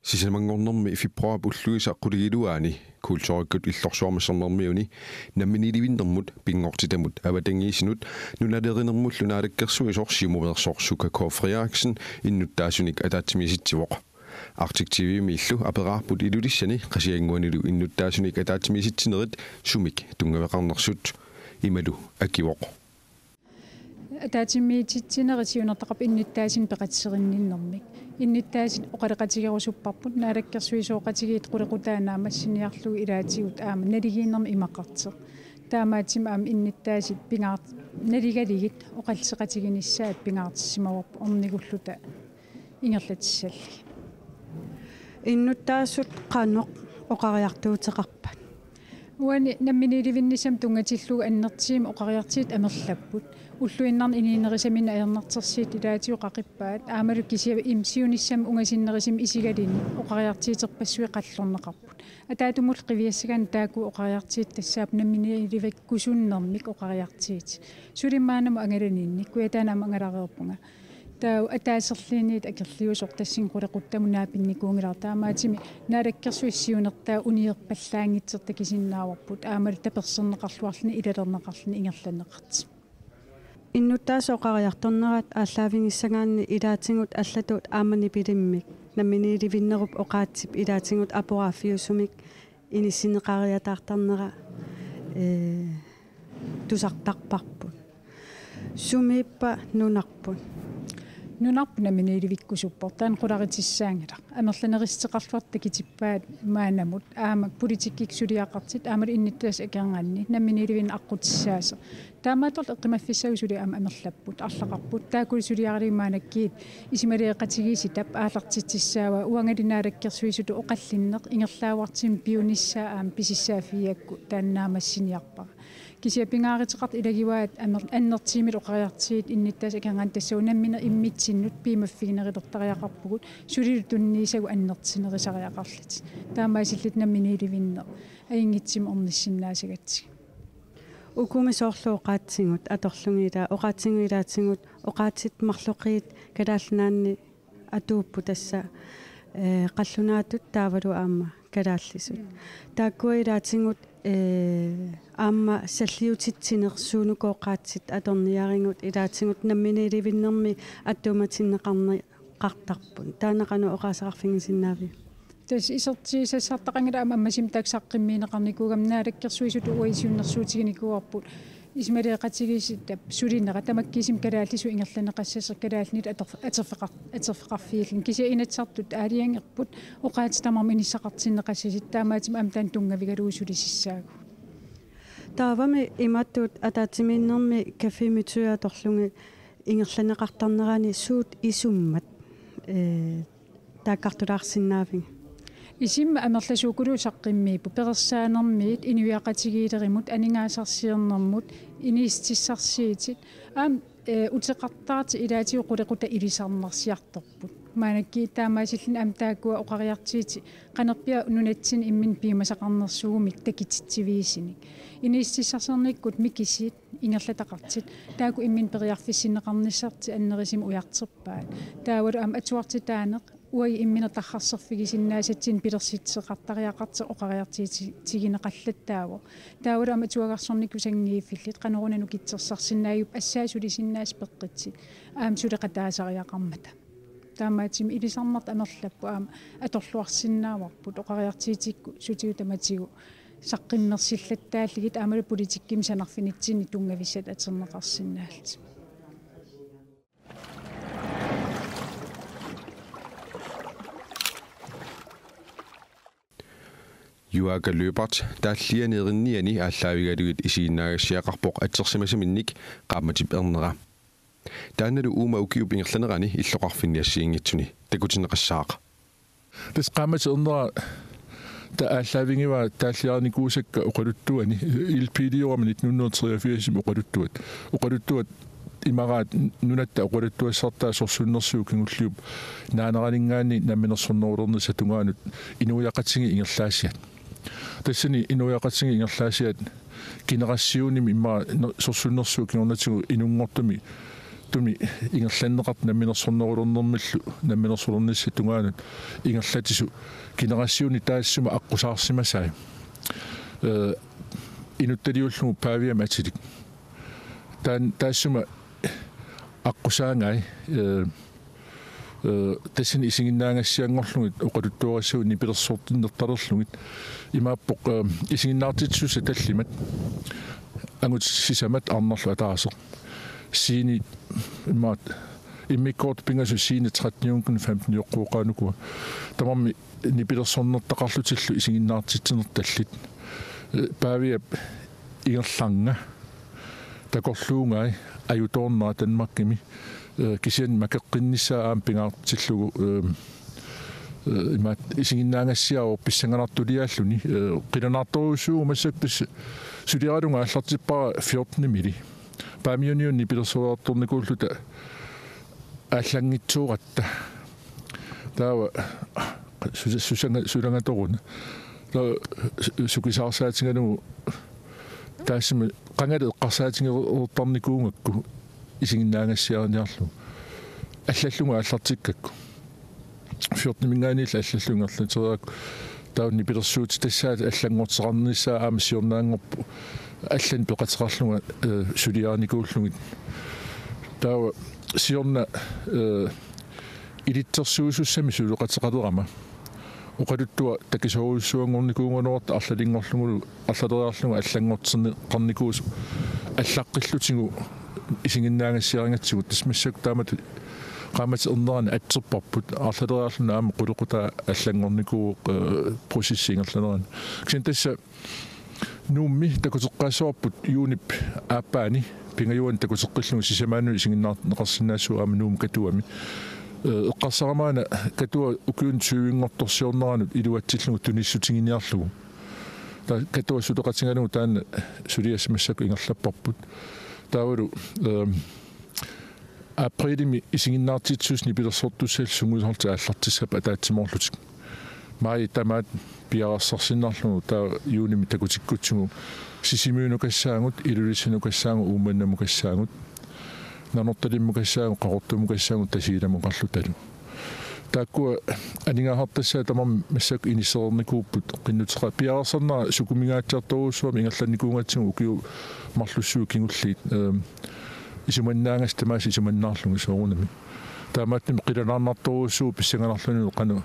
Sisamangornermi fibroa pulluisaqquligiluaani kultuurikkut illorsuarmassernermiuni namminilivinnermut pingortitamut avatangiisinut nunalerinermullu naalakkersuisorsimuversorsuka Kåre innuttaasunik ataatsimisitsivoq Arctic TV millu aperaarput ilulissani qasianguanilu innuttaasunik ataatsimisitsinerit sumik tungaveqarnersut imalu akivoq ataatimiititsinерисиунертақап инниттааsin пеқатсеринниннэрмик инниттааsin оқалеқатигерусуппарпут наалаккерсуисооқатигиит қулеқутаанаама синиарлуги илаатигут аама налигииннэрми имаққартеқ таамаатима аама инниттаасит пингаат налигалигит оқалсеқатигиниссаат пингаартиссимаварпу орнигуллута ингерлатиссалли иннуттаасут қаноқ оқариартуутеқарпат уани намминиливиннисам тунгатиллуга аннертиим оқариартиит амерлаппут уллуиннарни ининерисамина аернартерсиит илаатиу қақиппаат аамалу кисиа имсиуниссам унгасиннерисим исигалини оқариартиитерпассуи қаллорнеқарпут атаатумул қивиассаган тааку оқариартиит тассаап намминиливик кусуннэрмик оқариартиит сулиммаанаму ангаланинни куятаанаама ангалареерпунга таа атаасерлиниит акерлиусор тассин қулеқуттаму наапинникуунгилар таамаатими наалаккерсуиссиунертаа униерпаллаангитсерта кисиннааварпут аамалу таперсернеқарлуарлни илалернеқарлни ингерланеқарти иннуттаасоқариарторнерат ааллаавингиссагаанни илаатингут аллатуут аамани пилиммик намминиливиннеруп оқаатсип илаатингут апорафиусумик иниссинеқариатаартарнера тусартарпарпут сумииппа нунарпут нунарпу намминиливиккусуппор таан қуларитиссаангала амерланеристеқарлуарта китиппаат маанамут аама политиккик сулиақартит аамал инниттаас акиангаанни намминиливин аққутиссааса таамаатор эққимаффиссагу сули аама амерлаппут арлақарпут таакули сулиагалимаанаккиит исималеэқатигиситап аалартитсаава уангалинаалаккерсуисуту оқаллиннеқ ингерлаавартим пиуниссаа аама писиссаафиакку тааннаамассиниарпара кисиа пингааритеқарт илагиваат аннертиимил оқариартиит инниттаас акиангаан тассау наммина иммитсиннут пиимаффигинерилертариақарпугут сулилу тунниисагу аннертинерисариақарлит таамаасиллит намминиливинне аингитсим орниссиннаасагатсиг укумисоорлу оқаатсингут аторлунгила оқаатсингуилаатсингут оқаатсит марлоқиит калааллаанни атууппу тасса қаллунаатут таавалу аама калааллисут тааккуилаатсингут аама саллиутитсинерсуунукооқаатсит аторниарингут илаатсингут намминиливиннэрми аттууматиннеқарни қартарпун таанеқану оқаасақарфингисиннаави тас исертисассартақангала аама аммасим таксаққиммиинеқарникуугам наалаккерсуисуту уисиуннэрсуутигиникуарпут исмалеэқатигиситтап сулиннера тамаккисим калааллису ингерланеқассасер калаалнит атерфеқарфииллин кися инатсартут аалиангерпут оқаатитамарми иниссақартиннеқассасит таамаатим амтаан тунгавигалуусулисиссаагу таавами иматтут атаатимииннэрми кафемитуяаторлунги ингерланеқартарнерани суут исуммат тааккартулаарсиннаавин исимма амерласуукулу саққиммииппу перерсаанермиит инуиақатигиилеримут анингаасарсиернэрмут иниистиссарсиитит аам утеқартаати илаатиу қулеқута илисарнарсиарторпут маанакки таамаасиллин аам тааккуа оқариартиити қанерпиа нунатсин иммин пиимасақарнерсугумик такитсивиисиник иниистиссарсерниккут микисит ингерлатақартит тааку иммин периарфиссинеқарниссарти аннерисим уяртерпаат таавалу аам атуартитаанеқ уай имминатархарсерфигисиннаасатсин пилерситсеқартариақарте оқариартиитигинеқаллаттааво таавалу аама туагарсорникку сангииффиллит қанерунану китсерсарсиннааюп ассаасулисиннаас пеққитсит аам сулеқатаасариақармата таамаатим илисарнарт амерлаппу аама аторлуарсиннааварпут оқариартиитикку сутиутаматигу саққиммерсиллаттааллигит аамалу политикким санарфинитсини тунгависсат атернеқарсиннаалт Juaka løbert taallианеринниани ааллаавигалугит исииннаагассиақарпоқ атсерсимасаминник qaammatip ernera таанналу уума укиуп ингерланерани иллоқарфинниассиингитсуни такутинеқассаақа тас qaammat ernera та ааллаавингива тааллиарникуусакка оқалуттуани илпилиорамни 1983 оқалуттуат имараат нунатта оқалуттуассартаа сорсуннерсуу кингуллиуп наанеранингаани намминерсорнерулерни сатунгаанут инуяқатсиги ингерлаассиат тассани инуяқатсиги ингерлаассиат генерассиуними имма сорсуннерсуу кингорнатигу инунгортуми артуми ингерланнеқарт намминерсорнерулернэрмиллу намминерсорнернисса тунгаанут ингерлатису кинерассиуни таассума аққусаарсимасаа инутталиуллугу паавиам атилик таассума аққусаангай тассин исигиннаангассиангорлугит оқалуттуарассуу нипилерсортиннерталерлугит имааппоқ исигиннаартитсуса таллимат ангут сисамат арнерлу атаасеқ сини имаат иммиккорт пингасу сини 13 15 йоққуоқаанукуа тамамми нипилерсорнертақарлутиллу исигиннаартитсинерталлит паавиап игерланга такорлуungай аюторнаа танмаккими кисиан макеққиннссаа аам пингаартиллугу имаат исигиннаангассиао писсанганартулиааллуни қиланаарторуусуу массактас сулиаралунга аллартиппара 14 мили паамиуниунни пилерсуаартурникууллута ааллангитсууратта таава сулангаторуна сукисаарсаатингалугу таассими qangalu eqqarsaatigeruortarnikuungakku isinginaangassiarniarlu аллаллунга аллартиккакку 14 мингаанилла аллаллунгаарлутериак таунни пилерсуут тассаат аллангортеқарнissaа аамассиорнаангорпу аллан пеқатеқарлунга сулиаарникууллугит таава сиорна илиттерсуусуссами сулеқатеқалерама оқалуттуа такисоруссуангорникуунгонорта арлалингорлугулу арлалериарлунга аллангортеқарникуус аллаққиллутигу исигиннаангассиарингатсигу тасмассак таамат qaamati ernerani atserparput арлалериарлуна аама quluquta аллангорникуу процессинgerlanerani кисин тасса нуумми такутеққассуарпут юунип ааппаани пингаюан такутеққиллугу сисамаану исигиннаартеқарсинаассуу аама нуум катуами эққарсарамаана катуа укуун сууингорторсиорнеранут илуатсиллугу туниссутингиниарлугу та катуа сутеқатингалугу таана сулиассимассаку ингерлаппарпут таавалу априлими исигиннаартитсусни пилерсортуссаал сунгусорта аллартиссапа таатсимоорлутик маи тамаат пиарассарсиннарлугу таа юуними такутиккутсугу сисимиунукассаангут илулиссинукассаангу ууманнамукассаангут нанорталиммукассаангу қақортумукассаангу тасииламуқарлуталу тааккуа анингахартассаа тамам массак инисерерникууппут қиннутеқа пиарасарнаа сукумигаатсарторуссуами ингерланникуунгатсигу укиу марлуссуу кингуллиит исуманнаангас тамаас исуманнаарлугу соорунами таамааттим қиланаарнарторуссуу писсанганарлуни қану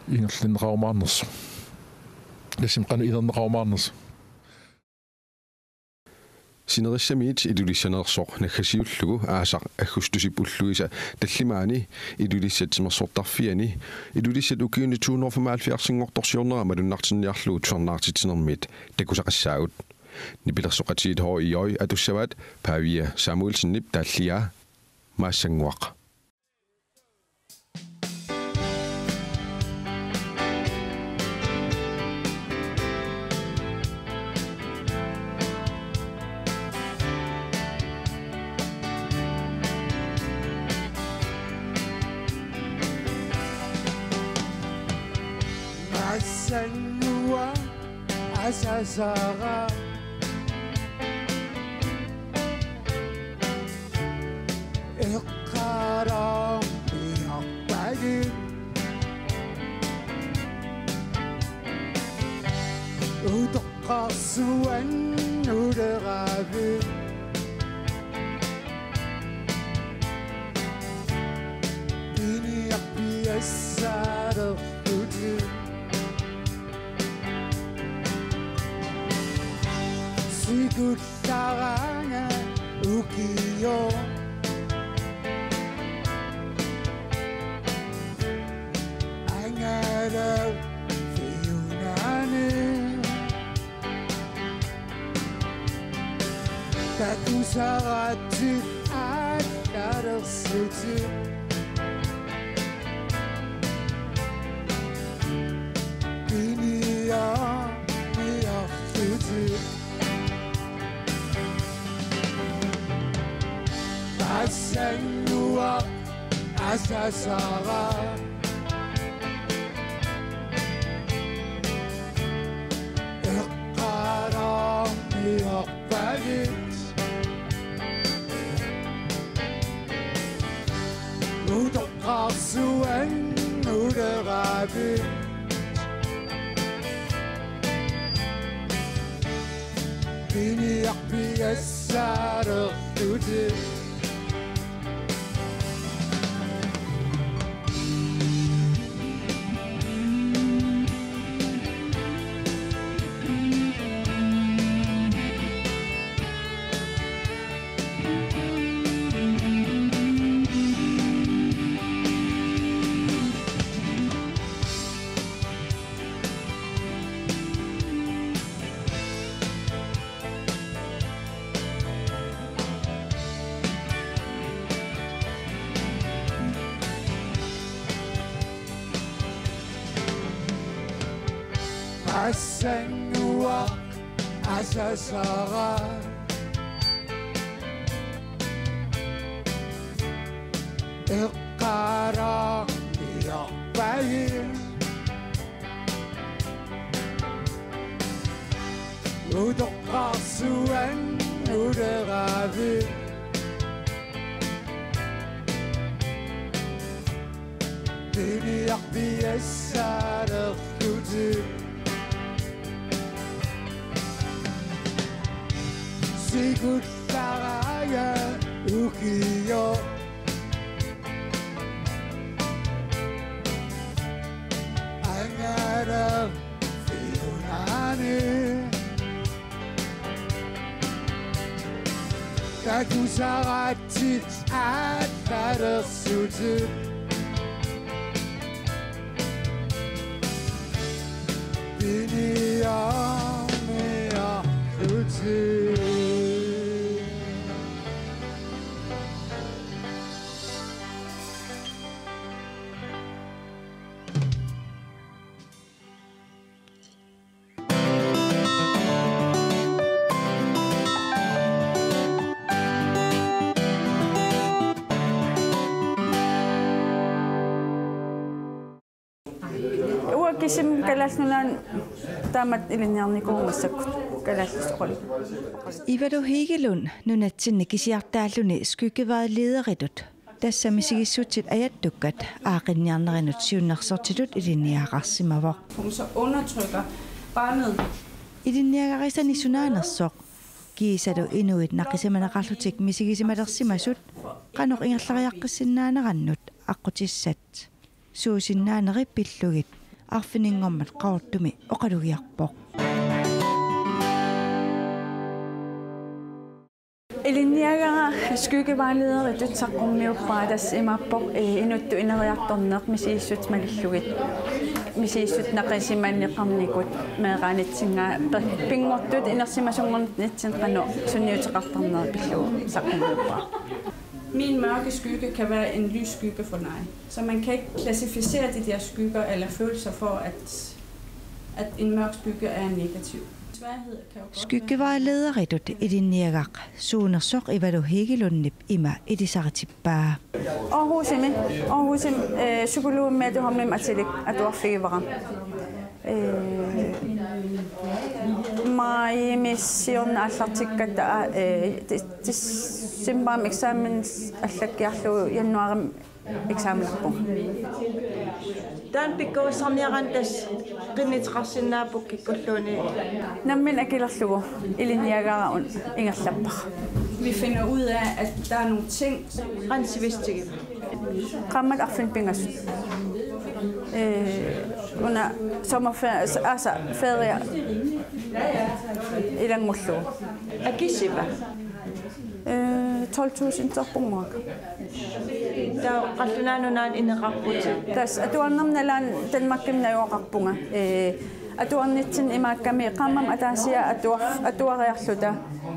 ингерланнеқаумаарнерсу ласим қану илернеқаумаарнерсу синериссамиит илулиссанерсоқ наггасиуллугу аасақ аггустусипуллуиса таллимаани илулиссатсимерсортарфиани илулиссат укиуни 275 малуннартинниарлугу туарнаартитсинермит такусақассаагут нипилерсоқатиит хоо иой атуссаваат паавия самуэлсиннип тааллиа maassangguaq maassangguaq asasara eqqaram biaqpagi utoqqarsuan uleravi iniaqpiassaarerluti sigullaranga ukiyo Takusarati adarsuti Binia miafuti Asangua asasara Eqqara miaqpagi Biniarpiassaareqtutit Assanguaq asasara iqqara yaqbayir udoqqarsuan uderavi biniarpiassaareqtutit Siguttaraya ukiyo Angara fiunani Kakusaratit atkadersutit Biniamea utit Kisim kalasnulan tamat ilinniarnikuumassakut kalassuqali. Ivadu Hegelund nunatsinni kisiartaalluni skykkevaaleederitut tassamisigissutit ajattukkat aaqinniarnerinut siunnersortitut ilinniaqarsimavaq. Så undertrykker barnet. Ilinniaqarisani sunaanersoq kiisadu inuit naqisemanaqarlutik misigisimalersimasut qanoq ingerlariaqqissinnaanерannut aqqutissat suusinnaaneri pillugit arfiningormat qaortumi oqalugiarpoq Ilinniagara skyggevejledere taqqummiuppatas imappoq inuttu ineriartorneq misiissut malillugit misiissut naqisimanneqarnikut meeqaanitsinga pingortut inersimasungornitsin qano sunniuteqartarneri pillugu saqqummiuppa. Min mørke skygge kan være en lys skygge for dig. Så man kan ikke klassificere de der skygger eller følelser for, at en mørk skygge er negativ. Skyggevejlederitut ilinniagaq suunersoq Ivadu Hegelundnip ima idisaritippaa. Aarhusim psykologimmi atuharmim atilik atuarfigivara. Maimission allartikkatta tissimpaam eksamens allakkiarlugu januarim eksaamillarpu. Tan pikkuussarniaran tas qinnitiqarsinnaapuk kikkulluuni nammin akilerlugu ilinniagaraun ingerlappar. Vi finder ud af, at der er nogle ting, qansivistigip qammat arfinpingasut. Under sommerferie, altså ferie ilangullu. Akisiva 12.000 tarpunguak. Ta qallunaanunaan ineqarputi. Tas atuarnarnalaan Danmarkimnajuaqarpunga. Atuarnitsin imaakkami qammam ataasia atuariarluta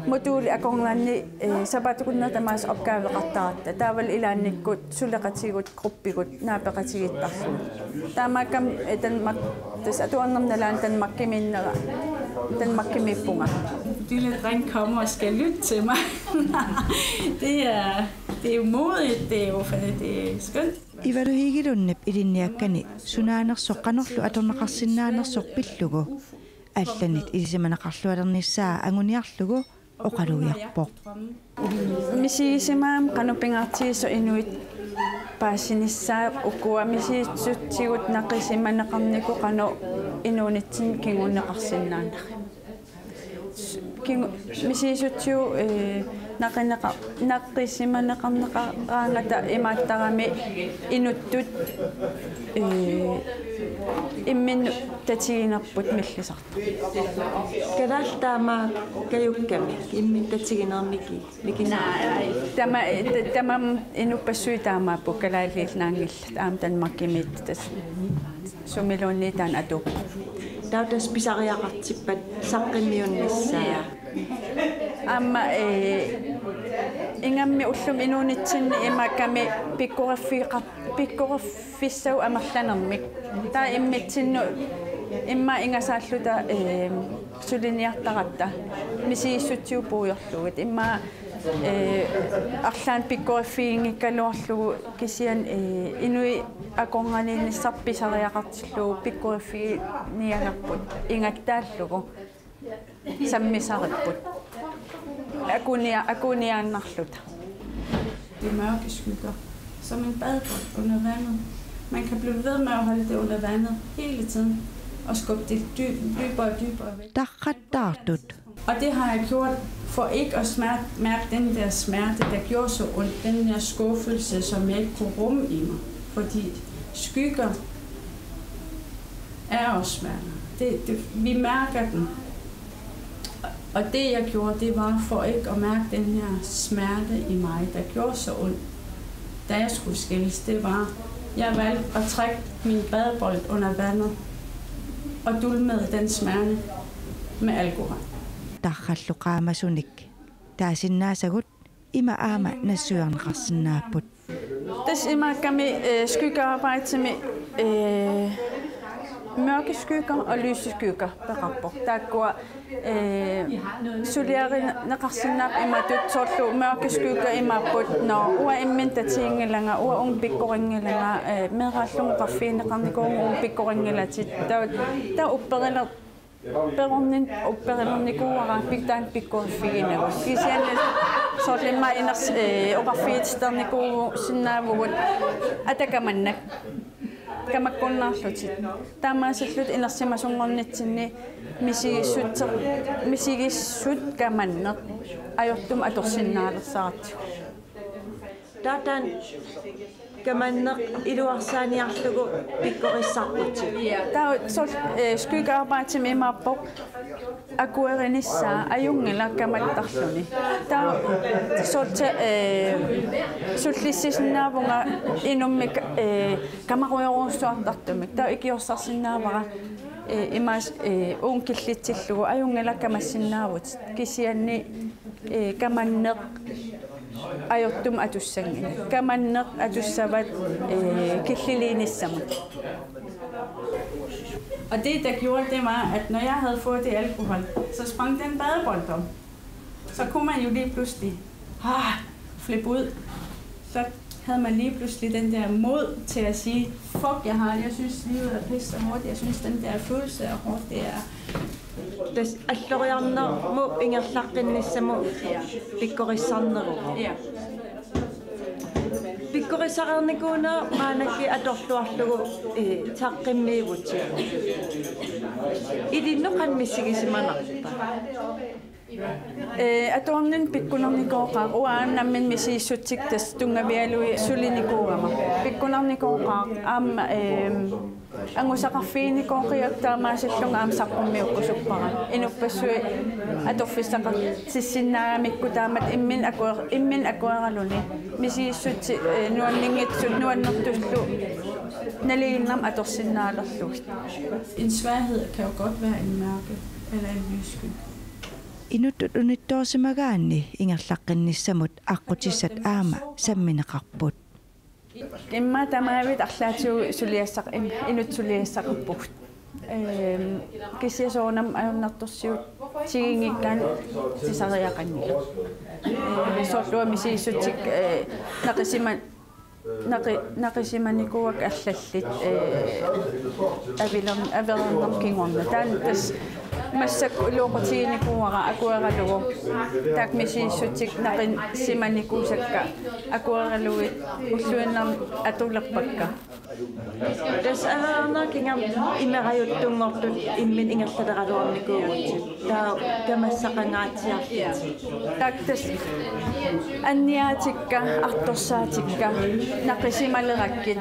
moduuli akorngaanni sapatukunner tamaas opgaaveqartaratta taaval ilaannikkut suleqatigut gruppikut naapeqatigittarlu taamaakkam tas atuarnarnalaan Danmarkimippunga. Lille dreng kommer og skal lytte til mig. Det er jo modigt, det er skønt. Ivadu Hegelundnip ilinniakkani sunaanersoq qanorlu atornaqarsinnaanersoq pillugu алланит илисиманеқарлуалернissaa агуниарлугу оқалугиарпоқ мисигисимаам канупингаартигисо инуит паасинissaa уккуа мисиитсутсигут нақисиманеқарнику қано инуунитсин кингунеқарсиннааннери мисисутсиу наққиссиманеқарнеқараангата имааттарами инуттут иммин татигинерпут миллисарта калаалтаама каюкками иммин татигинермики микина тамам инуппассуи таамааппу калаалиилнаангилла аам танмаккимит тас сумилуунни таан атуп таутас писариақартиппат саққиммиунниссаа амма ингамми уллум инуунитсинни имакками пиккорфиссау амерланермик таа иммитсинну имма ингасааллута сулиниартаратта мисииссутсиу пуйорлугит имма арлаан пиккорфиингиккалуарлугу кисиан инуи акорганиинниссарписариақартиллугу пиккорфи ниагарпут ингаттааллугу саммисариппут akuniaannarluta. Det mørke skygger, som en badebåd under vandet. Man kan blive ved med at holde det under vandet hele tiden og skubbe det dybere og dybere væk. Og det har jeg gjort for ikke at mærke den der smerte, der gjorde så ondt, den der skuffelse, som jeg ikke kunne rumme i mig. Fordi skygger er også smerte. Vi mærker den. Og det jeg gjorde, det var for ikke at mærke den her smerte i mig, der gjorde så ondt, da jeg skulle skilles. Det var, jeg valgte at trække min badebold under vandet og dulmede den smerte med alkohol. Das immer kami skyggearbejde til mørke skygger og lyse skygger berapper. Der går suliarinaqarsinnaq imatut sorlu mørke skygger imaput når uimminta tingelanga uungpikkoringilanga merallung qarfiineqarnikuungu uungpikkoringilati ta upperilla perornikuara piktaan pikkorfiinagu kisianne sorlimma iners oqarfiitsternikuu sinnaavugut atakamannak kamakkunnaarlutit taamaasallut inersimasungornitsinni misigissut kamanneq ajortum atorsinnaalersaartu taatan kamanneq iluarsaaniarlugu pikkorissarputi taa sol skyggearbejde med imappoq akuerinissa ajungila kamattarluni taa solte sullissisinaavunga inummik kamaruyoruussuartartumik taa ikiorsarsinaavara imas uunkillitsillugu ajungila kamassinnaavut kisianni kamanneq ajortum atussangini kamanneq atussavat killiliinissamut. Og det, der gjorde, det var, at når jeg havde fået det alkohol, så sprang den badebold om. Så kunne man jo lige pludselig flippe ud. Så havde man lige pludselig den der mod til at sige, fuck, jeg synes, livet er pisse hårdt. Jeg synes, den der følelse er hårdt, det er... Tas alloriarnermu ingerlaqqinnissamu pikkorissarnerugu pikkorissaarnikuuna maanakki atorluarlugu taqqimmiivuti ilinnoqan missigissimanarta atornin pikkunarnikuoqaaq uaannammin misiissuttik tas tungavialui sulinikuugama pikkunarnikuoqaaq aamma angusaqarfiinikoqiaktaamaasillunga aam saqqummiuqqusuppara inuppasui atorfissaqar sissinnaamikku taamat immin akueraluni misiissutti nuanningitsut nuannertuslu naliinnam atorsinnaalerlugit. En svaghed kan jo godt være en mørke eller en lyssky. Inuttut unittoorsimagaanni ingerlaqqinnissamut aqqutissat aama sammineqarput. Imma tamaavit arlaatiu suliassaq inut suliassaqippugut. Kisiasoonam ajunnertorsiut tigingikkaan tisariaqannila. Sorlua misiissuttik naqisimannikuak allallit avernerm kingorna taan tas massak luoqutiinikuara akueralugu taak misiissuttik naqin simannikuusakka akueraluit ulluinnerm atulerpakka Tässä ainakin imerajuttungoqtut immin ingerladeralornikuugut. Tamasaqangaatiar. Taktas anniaatikka artorsaatikka naqisimalerakkit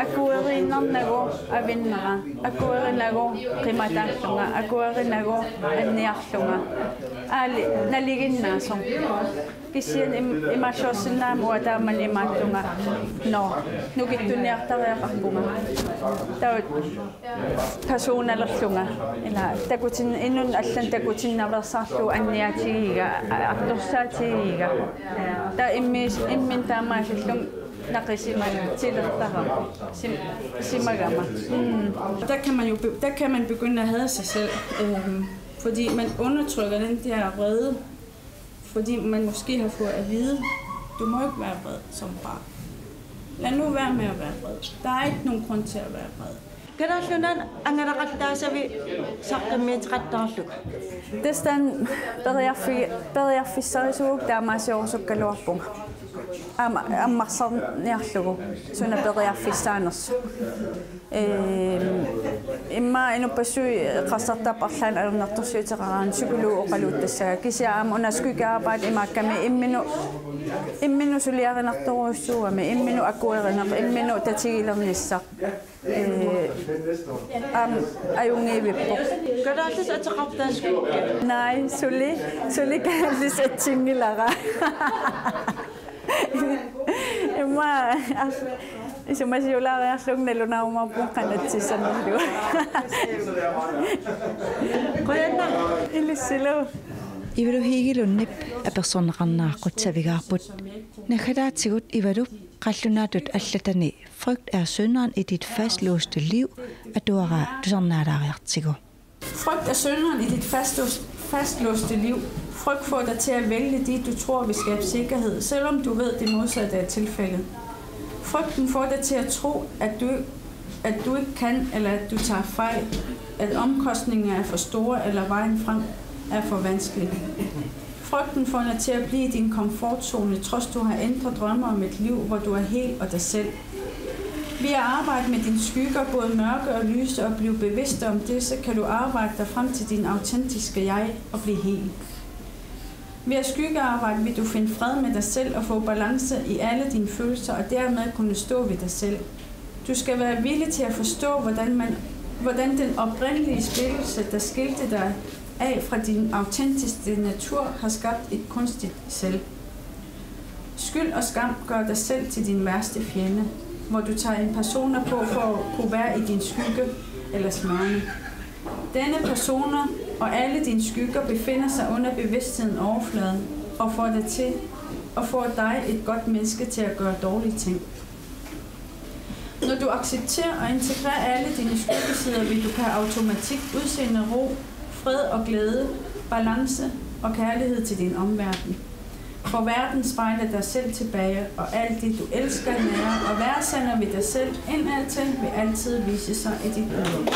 akuerinnernagu avinnera akuerinagu qimataallunga akuerinagu anniarlunga aali naliginnaasor kisian imassuorsinnaamua taamman imaallunga no nukittunniartariaqarpunga taut personalerlunga ila takutin innun allan takutinnaversaarlu anniaatigiga artorsaatigiga ta immin taamaallung Der kan man begynde at hade sig selv, fordi man undertrykker den der vrede, fordi man måske har fået at vide, du må ikke være vred som barn. Lad nu være med at være vred. Der er ikke nogen grund til at være vred. Kanallunan angaraqattaasavi saqqimmiitqattaarluk. Tastan periarfissarisuuk taamaasiorusukkaluarpunga. Ammarsarniarlugu suna periarfissaanersu. Imma inupassui qassartaaparlaan alunartorsuuteqaraan sukulu oqaluuttassaga kisiaam unaskuikaarpaat imaakkami imminu suliarinartoruussuugami imminu akuerinaq imminu tatigilernissaq ajungiivippoq Kadaallis ataqartaaskuukka. Nai suli kaallis atsingilara. Imma isumasiulaariarlugnalunaumarpun qanatsissannerlu. Qoyanna Ilissilu. Ivaluhigilunnip apersonneqarnaaqut savigaarput nakalaatigut ivalup qallunaatut allatani frygt er synderen i dit fastlåste liv at du tusarnaalaariartigu. Frygt er synderen i dit fastlåste liv. Frygt får dig til at vælge det, du tror vil skabe sikkerhed, selvom du ved det modsatte er tilfældet. Frygten får dig til at tro, at du ikke kan, eller at du tager fejl, at omkostningerne er for store, eller vejen frem er for vanskelig. Frygten får dig til at blive i din komfortzone, trods du har ændret drømmer om et liv, hvor du er helt og dig selv. Ved at arbejde med dine skygger, både mørke og lyse, og blive bevidst om det, så kan du arbejde dig frem til din autentiske jeg og blive hel. Ved at skyggearbejde vil du finde fred med dig selv og få balance i alle dine følelser, og dermed kunne stå ved dig selv. Du skal være villig til at forstå, hvordan den oprindelige splittelse, der skilte dig af fra din autentiske natur, har skabt et kunstigt selv. Skyld og skam gør dig selv til din værste fjende, hvor du tager en persona på for at kunne være i din skygge eller smerte. Denne personer og alle dine skygger befinder sig under bevidstheden overfladen og får dig et godt menneske til at gøre dårlige ting. Når du accepterer og integrerer alle dine skyggesider, vil du per automatik udseende ro, fred og glæde, balance og kærlighed til din omverden. For verden spejler dig selv tilbage, og alt det du elsker, nærer og værdsætter ved dig selv indadtil vil altid vise sig i dit liv.